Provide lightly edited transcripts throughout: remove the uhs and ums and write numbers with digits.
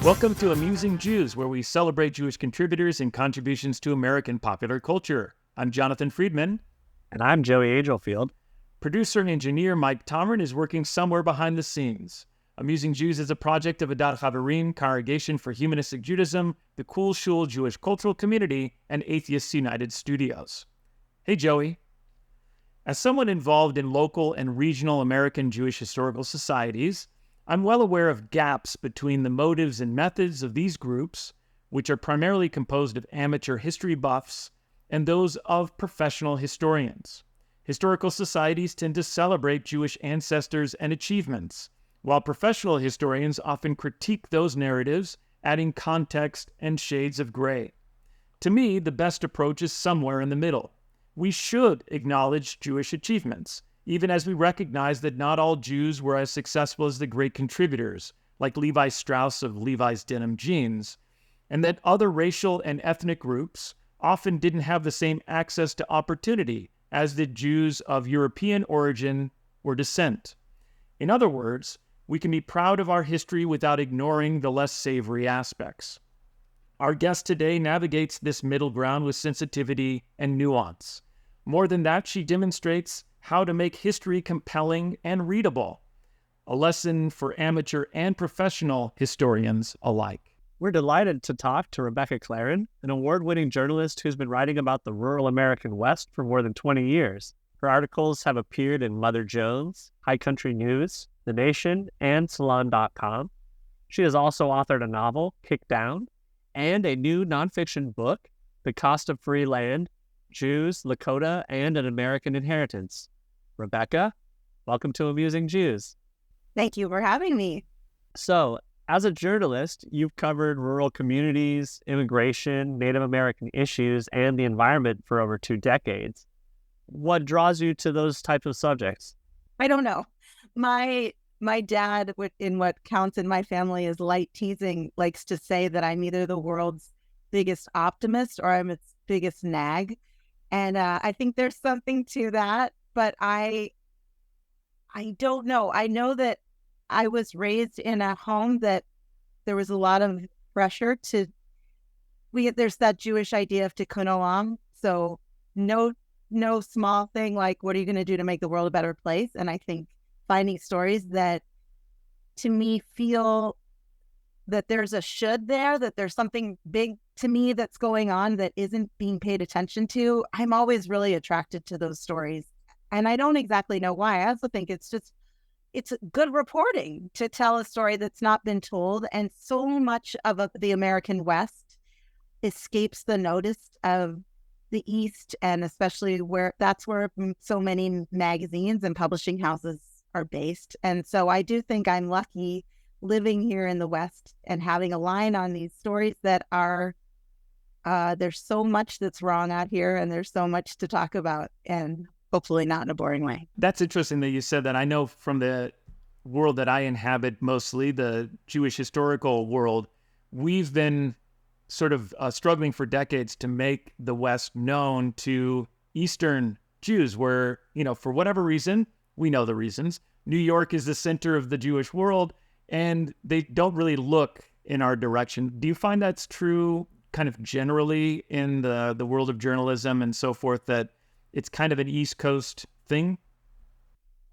Welcome to Amusing Jews, where we celebrate Jewish contributors and contributions to American popular culture. I'm Jonathan Friedmann. And I'm Joey Angelfield. Producer and engineer Mike Tomren is working somewhere behind the scenes. Amusing Jews is a project of Adat Chaverim, Congregation for Humanistic Judaism, the Cool Shul Jewish Cultural Community, and Atheists United Studios. Hey, Joey. As someone involved in local and regional American Jewish historical societies, I'm well aware of gaps between the motives and methods of these groups, which are primarily composed of amateur history buffs, and those of professional historians. Historical societies tend to celebrate Jewish ancestors and achievements, while professional historians often critique those narratives, adding context and shades of gray. To me, the best approach is somewhere in the middle. We should acknowledge Jewish achievements, even as we recognize that not all Jews were as successful as the great contributors, like Levi Strauss of Levi's Denim Jeans, and that other racial and ethnic groups often didn't have the same access to opportunity as did Jews of European origin or descent. In other words, we can be proud of our history without ignoring the less savory aspects. Our guest today navigates this middle ground with sensitivity and nuance. More than that, she demonstrates how to make history compelling and readable, a lesson for amateur and professional historians alike. We're delighted to talk to Rebecca Clarren, an award-winning journalist who's been writing about the rural American West for more than 20 years. Her articles have appeared in Mother Jones, High Country News, The Nation, and Salon.com. She has also authored a novel, Kickdown, and a new nonfiction book, The Cost of Free Land, Jews, Lakota, and an American Inheritance. Rebecca, welcome to Amusing Jews. Thank you for having me. So, as a journalist, you've covered rural communities, immigration, Native American issues, and the environment for over 2 decades. What draws you to those types of subjects? I don't know. My dad, in what counts in my family as light teasing, likes to say that I'm either the world's biggest optimist or I'm its biggest nag. And I think there's something to that, but I don't know. I know that I was raised in a home that there was a lot of pressure there's that Jewish idea of tikkun olam. So no small thing like, what are you going to do to make the world a better place? And I think finding stories that, to me, feel that there's a should there, that there's something big to me that's going on that isn't being paid attention to. I'm always really attracted to those stories. And I don't exactly know why. I also think it's good reporting to tell a story that's not been told. And so much of the American West escapes the notice of the East, and especially that's where so many magazines and publishing houses are based. And so I do think I'm lucky living here in the West and having a line on these stories that are, there's so much that's wrong out here, and there's so much to talk about, and hopefully not in a boring way. That's interesting that you said that. I know from the world that I inhabit, mostly the Jewish historical world, we've been sort of struggling for decades to make the West known to Eastern Jews, where, for whatever reason, we know the reasons, New York is the center of the Jewish world, and they don't really look in our direction. Do you find that's true kind of generally in the world of journalism and so forth, that it's kind of an East Coast thing?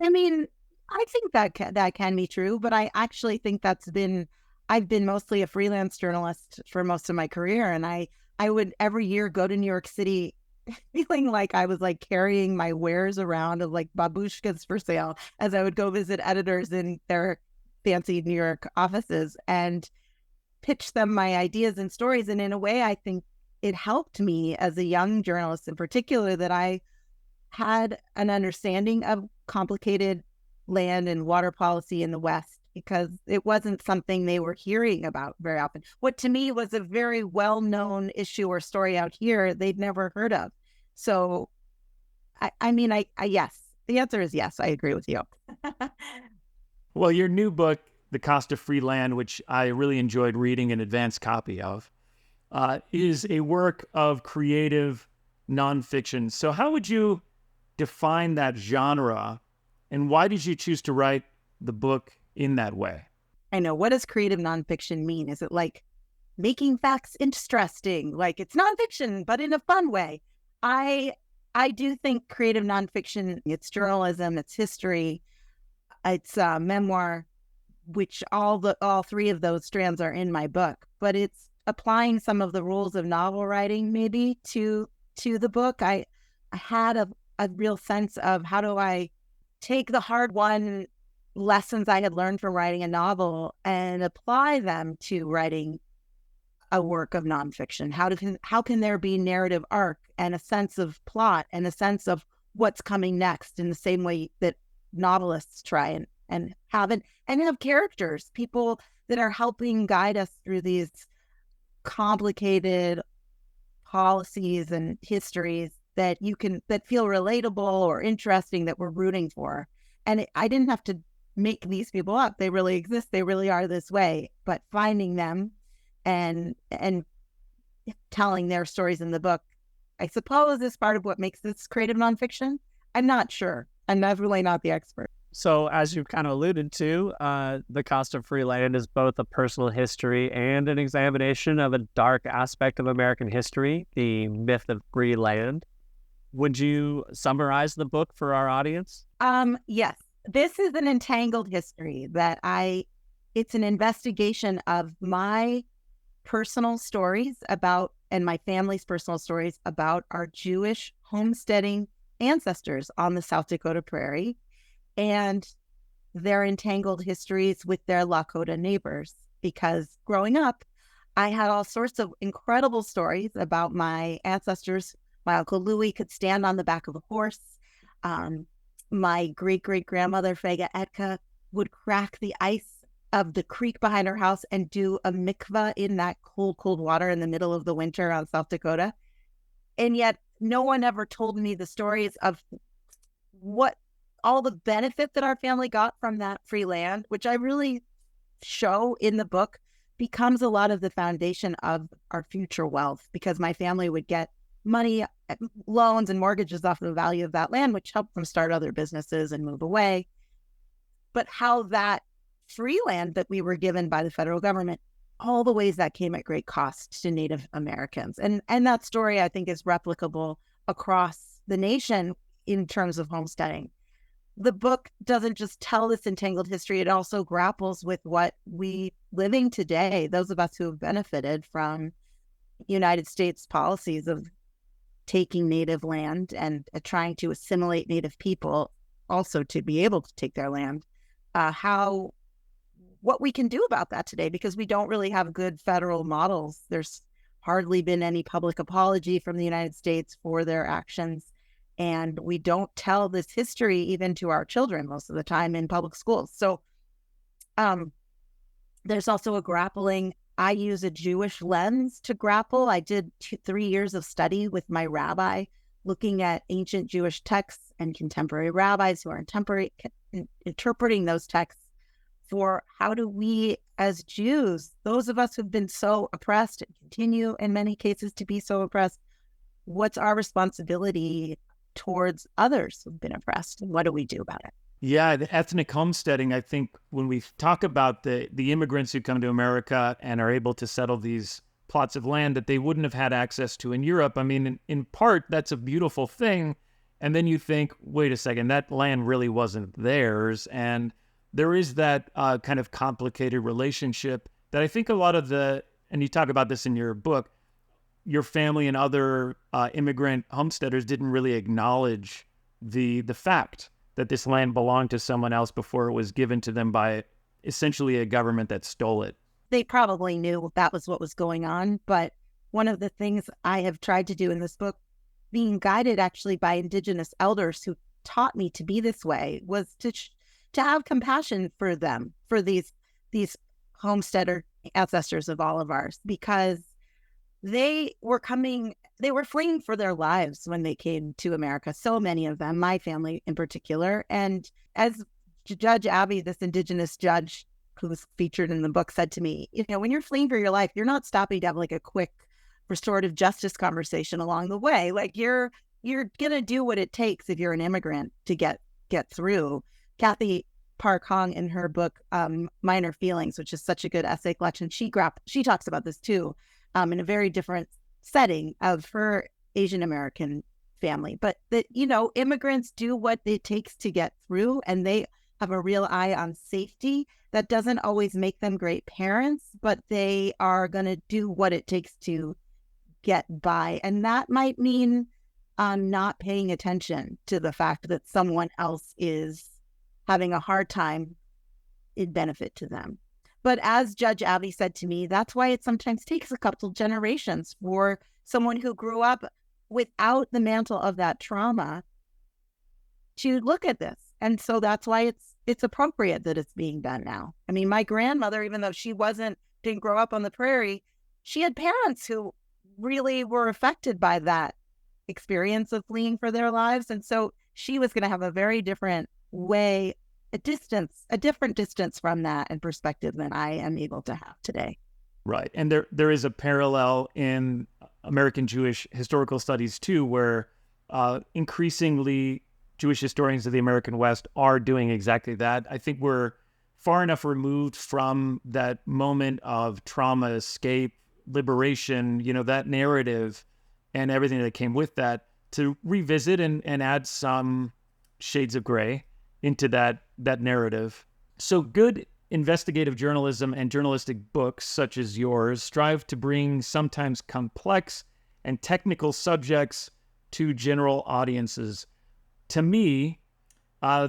I mean, I think that can be true, but I actually think I've been mostly a freelance journalist for most of my career, and I would every year go to New York City feeling like I was like carrying my wares around of like babushkas for sale as I would go visit editors in their fancy New York offices and pitch them my ideas and stories. And in a way, I think it helped me as a young journalist in particular that I had an understanding of complicated land and water policy in the West, because it wasn't something they were hearing about very often. What to me was a very well-known issue or story out here they'd never heard of. So, yes, the answer is yes, I agree with you. Well, your new book, The Cost of Free Land, which I really enjoyed reading an advanced copy of, is a work of creative nonfiction. So how would you define that genre, and why did you choose to write the book in that way? I know, what does creative nonfiction mean? Is it like making facts interesting? Like it's nonfiction, but in a fun way. I do think creative nonfiction, it's journalism, it's history, it's memoir, which all three of those strands are in my book, but it's applying some of the rules of novel writing maybe to the book. I had a real sense of how do I take the hard won lessons I had learned from writing a novel and apply them to writing a work of nonfiction. How can there be narrative arc and a sense of plot and a sense of what's coming next in the same way that novelists try and have characters, people that are helping guide us through these complicated policies and histories that feel relatable or interesting, that we're rooting for. And I didn't have to make these people up. They really exist. They really are this way. But finding them and telling their stories in the book, I suppose, is part of what makes this creative nonfiction. I'm not sure. I'm really not the expert. So as you've kind of alluded to, The Cost of Free Land is both a personal history and an examination of a dark aspect of American history, the myth of free land. Would you summarize the book for our audience? Yes. This is an entangled history it's an investigation of my personal stories about, and my family's personal stories about, our Jewish homesteading ancestors on the South Dakota prairie and their entangled histories with their Lakota neighbors. Because growing up, I had all sorts of incredible stories about my ancestors. My Uncle Louis could stand on the back of a horse. My great-great-grandmother, Fega Etka, would crack the ice of the creek behind her house and do a mikvah in that cold, cold water in the middle of the winter on South Dakota. And yet no one ever told me the stories of what all the benefit that our family got from that free land, which I really show in the book, becomes a lot of the foundation of our future wealth, because my family would get money, loans and mortgages off the value of that land, which helped them start other businesses and move away. But how that free land that we were given by the federal government, all the ways that came at great cost to Native Americans. And that story, I think, is replicable across the nation in terms of homesteading. The book doesn't just tell this entangled history, it also grapples with what we living today, those of us who have benefited from United States policies of taking Native land and trying to assimilate Native people also to be able to take their land, what we can do about that today, because we don't really have good federal models. There's hardly been any public apology from the United States for their actions. And we don't tell this history even to our children most of the time in public schools. So there's also a grappling. I use a Jewish lens to grapple. I did 3 years of study with my rabbi, looking at ancient Jewish texts and contemporary rabbis who are interpreting those texts for how do we as Jews, those of us who've been so oppressed and continue in many cases to be so oppressed, what's our responsibility towards others who've been oppressed, and what do we do about it? Yeah, the ethnic homesteading, I think when we talk about the immigrants who come to America and are able to settle these plots of land that they wouldn't have had access to in Europe, I mean, in part, that's a beautiful thing. And then you think, wait a second, that land really wasn't theirs. And there is that kind of complicated relationship that I think a lot of and you talk about this in your book, your family and other immigrant homesteaders didn't really acknowledge the fact that this land belonged to someone else before it was given to them by essentially a government that stole it. They probably knew that was what was going on. But one of the things I have tried to do in this book, being guided actually by Indigenous elders who taught me to be this way, was to have compassion for them, for these homesteader ancestors of all of ours, because they were fleeing for their lives when they came to America. So many of them, my family in particular. And as Judge Abby, this Indigenous judge who was featured in the book, said to me, when you're fleeing for your life, you're not stopping to have like a quick restorative justice conversation along the way. Like you're going to do what it takes if you're an immigrant to get through. Kathy Park Hong in her book, Minor Feelings, which is such a good essay collection. She talks about this too, in a very different setting of her Asian American family. But that, immigrants do what it takes to get through, and they have a real eye on safety. That doesn't always make them great parents, but they are going to do what it takes to get by. And that might mean not paying attention to the fact that someone else is having a hard time in benefit to them. But as Judge Abby said to me, that's why it sometimes takes a couple generations for someone who grew up without the mantle of that trauma to look at this. And so that's why it's appropriate that it's being done now. I mean, my grandmother, even though she didn't grow up on the prairie, she had parents who really were affected by that experience of fleeing for their lives. And so she was going to have a very different way, a different distance from that and perspective than I am able to have today. Right. And there is a parallel in American Jewish historical studies too, where increasingly Jewish historians of the American West are doing exactly that. I think we're far enough removed from that moment of trauma, escape, liberation, that narrative and everything that came with that to revisit and add some shades of gray into that narrative. So good investigative journalism and journalistic books such as yours strive to bring sometimes complex and technical subjects to general audiences. To me,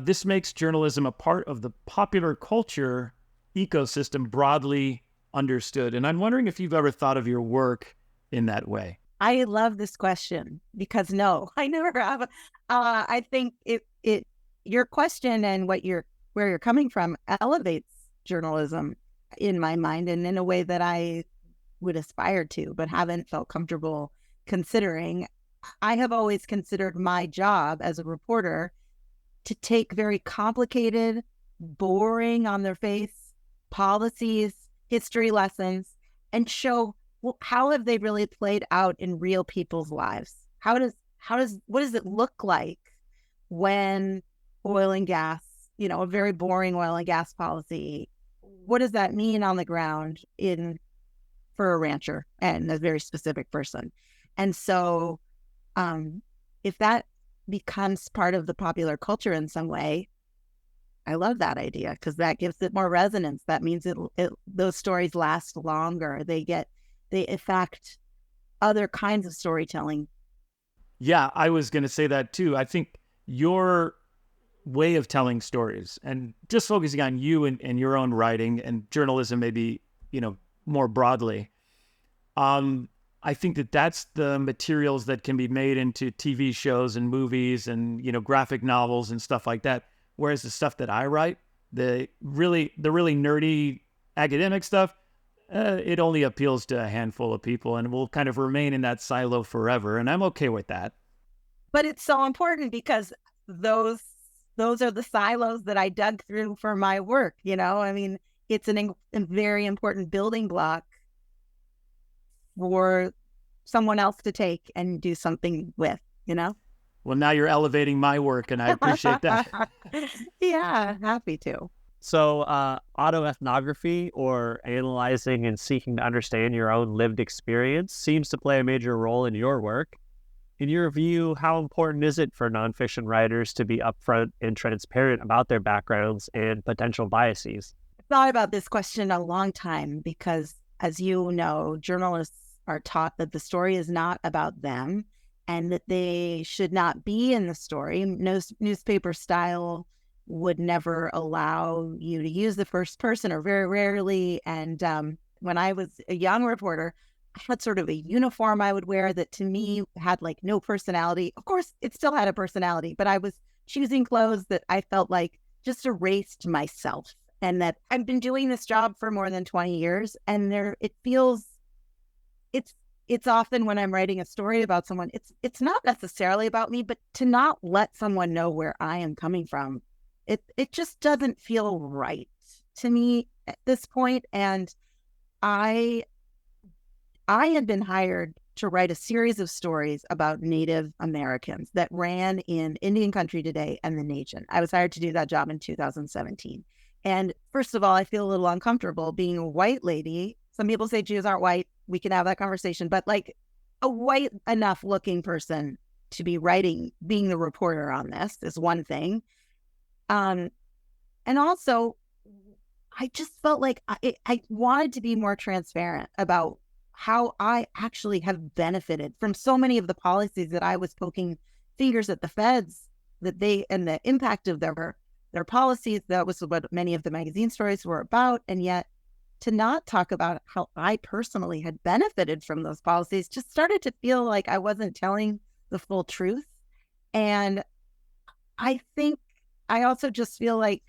this makes journalism a part of the popular culture ecosystem broadly understood. And I'm wondering if you've ever thought of your work in that way. I love this question because no, I never have. I think your question and where you're coming from elevates journalism in my mind and in a way that I would aspire to, but haven't felt comfortable considering. I have always considered my job as a reporter to take very complicated, boring on their face policies, history lessons, and show how have they really played out in real people's lives? What does it look like when oil and gas, a very boring oil and gas policy, what does that mean on the ground for a rancher and a very specific person? And so if that becomes part of the popular culture in some way, I love that idea because that gives it more resonance. That means those stories last longer. They affect other kinds of storytelling. Yeah, I was going to say that too. I think your way of telling stories and just focusing on you and your own writing and journalism, maybe, more broadly. I think that's the materials that can be made into TV shows and movies and, graphic novels and stuff like that. Whereas the stuff that I write, the really nerdy academic stuff, it only appeals to a handful of people and will kind of remain in that silo forever. And I'm okay with that. But it's so important because those are the silos that I dug through for my work. I mean, it's a very important building block for someone else to take and do something with, Well, now you're elevating my work and I appreciate that. Yeah, happy to. So autoethnography, or analyzing and seeking to understand your own lived experience, seems to play a major role in your work. In your view, how important is it for nonfiction writers to be upfront and transparent about their backgrounds and potential biases? I've thought about this question a long time because, as you know, journalists are taught that the story is not about them and that they should not be in the story. No newspaper style would never allow you to use the first person, or very rarely. And when I was a young reporter, I had sort of a uniform I would wear that to me had no personality. Of course, it still had a personality, but I was choosing clothes that I felt like just erased myself. And that I've been doing this job for more than 20 years. And it's often when I'm writing a story about someone, it's not necessarily about me, but to not let someone know where I am coming from, it just doesn't feel right to me at this point. And I had been hired to write a series of stories about Native Americans that ran in Indian Country Today and The Nation. I was hired to do that job in 2017. And first of all, I feel a little uncomfortable being a white lady. Some people say Jews aren't white. We can have that conversation. But like a white enough looking person to be writing, being the reporter on this is one thing. And also, I just felt like I wanted to be more transparent about how I actually have benefited from so many of the policies that I was poking fingers at the feds, that they, and the impact of their policies. That was what many of the magazine stories were about. And yet to not talk about how I personally had benefited from those policies just started to feel like I wasn't telling the full truth. And I think I also just feel like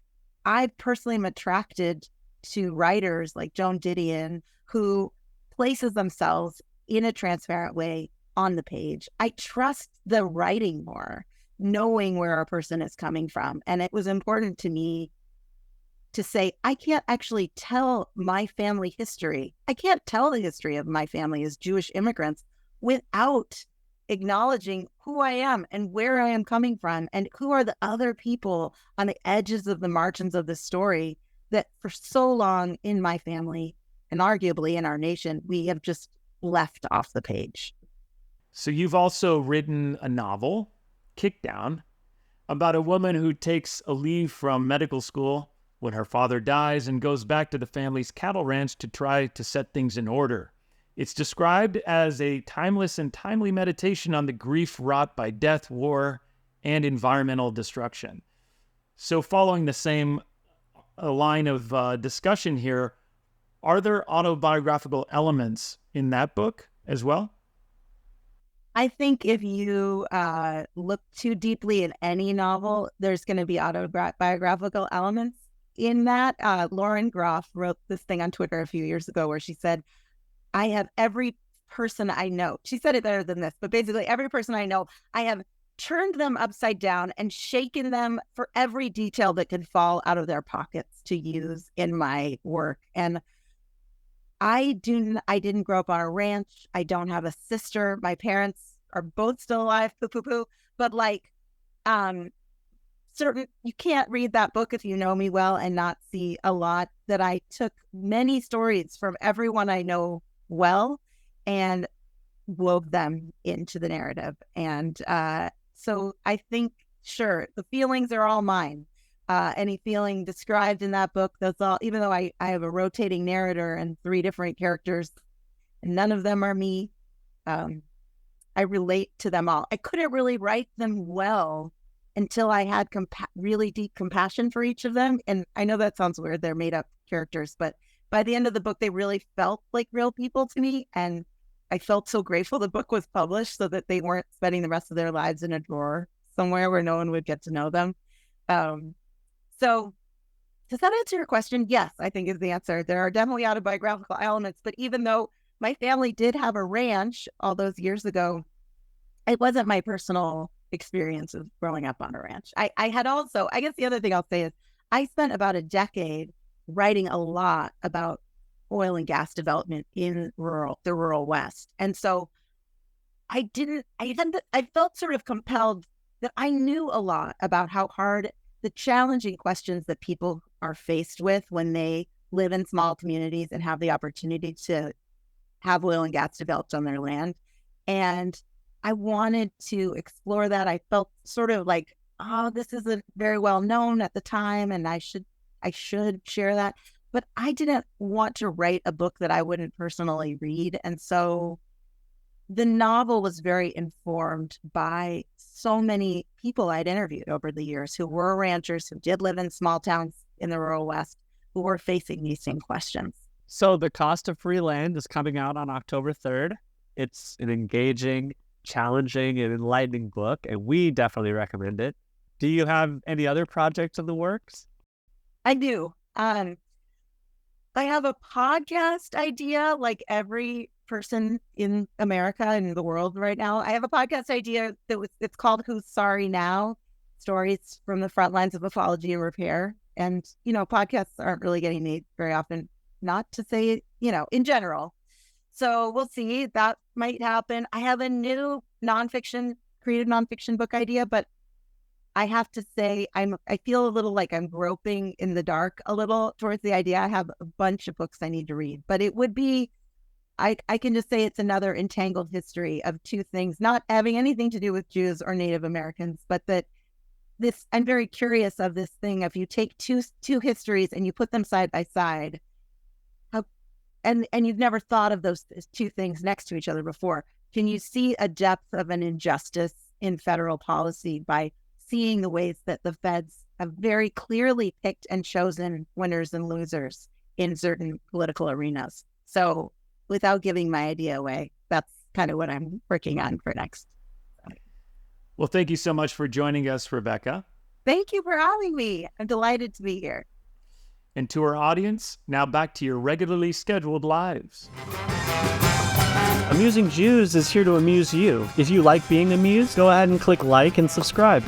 I personally am attracted to writers like Joan Didion, who places themselves in a transparent way on the page. I trust the writing more, knowing where a person is coming from. And it was important to me to say, I can't actually tell my family history. I can't tell the history of my family as Jewish immigrants without acknowledging who I am and where I am coming from and who are the other people on the edges of the margins of the story that for so long in my family and arguably in our nation, we have just left off the page. So you've also written a novel, Kickdown, about a woman who takes a leave from medical school when her father dies and goes back to the family's cattle ranch to try to set things in order. It's described as a timeless and timely meditation on the grief wrought by death, war, and environmental destruction. So following the same line of discussion here, are there autobiographical elements in that book as well? I think if you look too deeply in any novel, there's going to be autobiographical elements in that. Lauren Groff wrote this thing on Twitter a few years ago where she said, I have every person I know. She said it better than this, but basically every person I know, I have turned them upside down and shaken them for every detail that could fall out of their pockets to use in my work. And I didn't grow up on a ranch. I don't have a sister. My parents are both still alive, but like, you can't read that book if you know me well and not see a lot that I took many stories from everyone I know well and wove them into the narrative. And so I think, sure, the feelings are all mine. Any feeling described in that book, that's all, even though I have a rotating narrator and 3 different characters, and none of them are me. I relate to them all. I couldn't really write them well until I had really deep compassion for each of them. And I know that sounds weird. They're made up characters, but by the end of the book, they really felt like real people to me. And I felt so grateful the book was published so that they weren't spending the rest of their lives in a drawer somewhere where no one would get to know them. So does that answer your question? Yes, I think is the answer. There are definitely autobiographical elements, but even though my family did have a ranch all those years ago, it wasn't my personal experience of growing up on a ranch. I had also, I guess the other thing I'll say is I spent about a decade writing a lot about oil and gas development in the rural West. And so I felt sort of compelled that I knew a lot about how hard the challenging questions that people are faced with when they live in small communities and have the opportunity to have oil and gas developed on their land. And I wanted to explore that. I felt sort of like, oh, this isn't very well known at the time, and I should share that. But I didn't want to write a book that I wouldn't personally read. And so the novel was very informed by so many people I'd interviewed over the years who were ranchers, who did live in small towns in the rural West, who were facing these same questions. So The Cost of Free Land is coming out on October 3rd. It's an engaging, challenging, and enlightening book, and we definitely recommend it. Do you have any other projects in the works? I do. I have a podcast idea, like every person in America and the world right now. I have a podcast idea it's called Who's Sorry Now? Stories from the Front Lines of Apology and Repair. And, podcasts aren't really getting made very often, not to say, in general. So we'll see. That might happen. I have a new creative nonfiction book idea, but I have to say I feel a little like I'm groping in the dark a little towards the idea. I have a bunch of books I need to read, but it would be, I can just say it's another entangled history of two things, not having anything to do with Jews or Native Americans, but that I'm very curious of this thing. If you take two histories and you put them side by side, and you've never thought of those two things next to each other before, can you see a depth of an injustice in federal policy by seeing the ways that the feds have very clearly picked and chosen winners and losers in certain political arenas? So without giving my idea away, that's kind of what I'm working on for next. Well, thank you so much for joining us, Rebecca. Thank you for having me. I'm delighted to be here. And to our audience, now back to your regularly scheduled lives. Amusing Jews is here to amuse you. If you like being amused, go ahead and click like and subscribe.